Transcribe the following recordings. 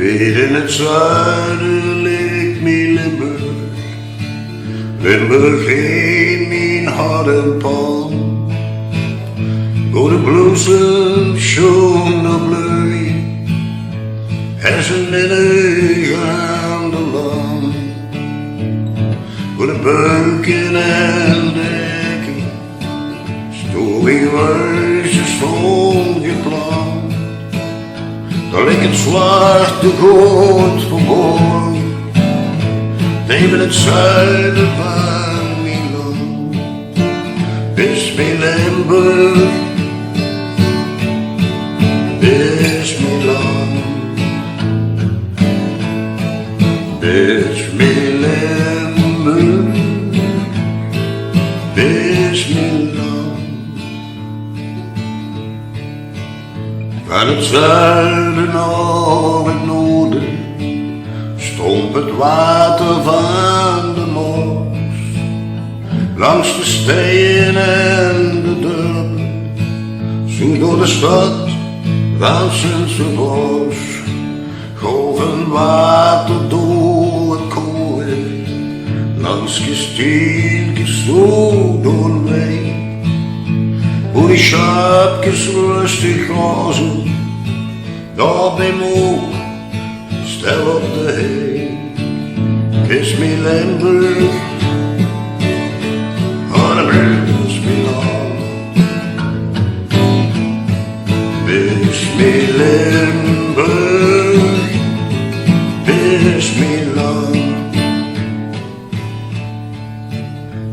Weet in het zuiden ligt mijn Limburg. Limburg in mijn hart en pan. Door de bloesem schoon op bleu. Er zijn middag aan de land. Door de bunken en dekken. Stoel ik huisjes ongepland. Daar ligt het zwarte goud verborgen. Neem het zuiden van mijn land. Is mijn Limburg. Is mijn land. Is mijn Limburg. Is mijn land. Van het zuiden naar het noorden stroomt het water van de Mors. Langs de steden en de dorpen, zo door de stad van Sint-Bos. Golven water door het kooi, langs kasteel zo door de wei. Hoe die schaapjes rustig grazen, daar bij moe, stel op de hei. Is mijn Limburg, oh dat is mijn land. Is mijn Limburg, is mijn land.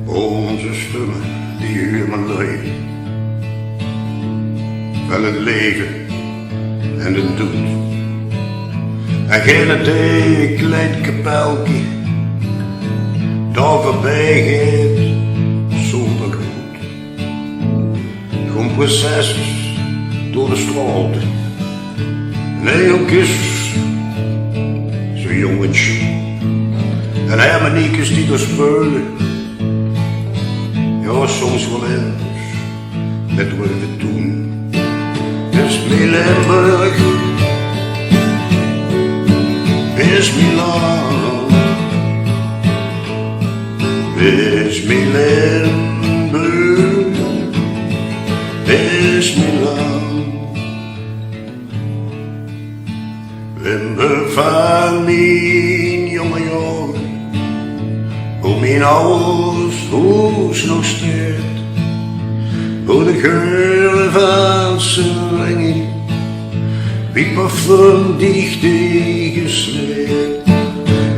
Onze stemmen die huren leiden. Van het leven en het doet. En geen idee, klein kapelke, daar voorbij gaat zonder goed. Gewoon prinsesses door de straat. Nee, ook is zo'n jongetje. En hermaniekes die door speulen. Ja, soms wel eens, met wat we doen. Is mijn Limburg, is mijn land. Is mijn Limburg, is mijn land. Limburg van mijn jonge jaren, hoe mijn ouders huis nog staat. Hoe de geuren van zijn ringen, wie parfum dicht gesleept.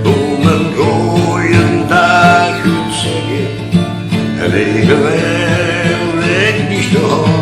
Hoe men gooien dag goed zeggen, en even ik niet te houden.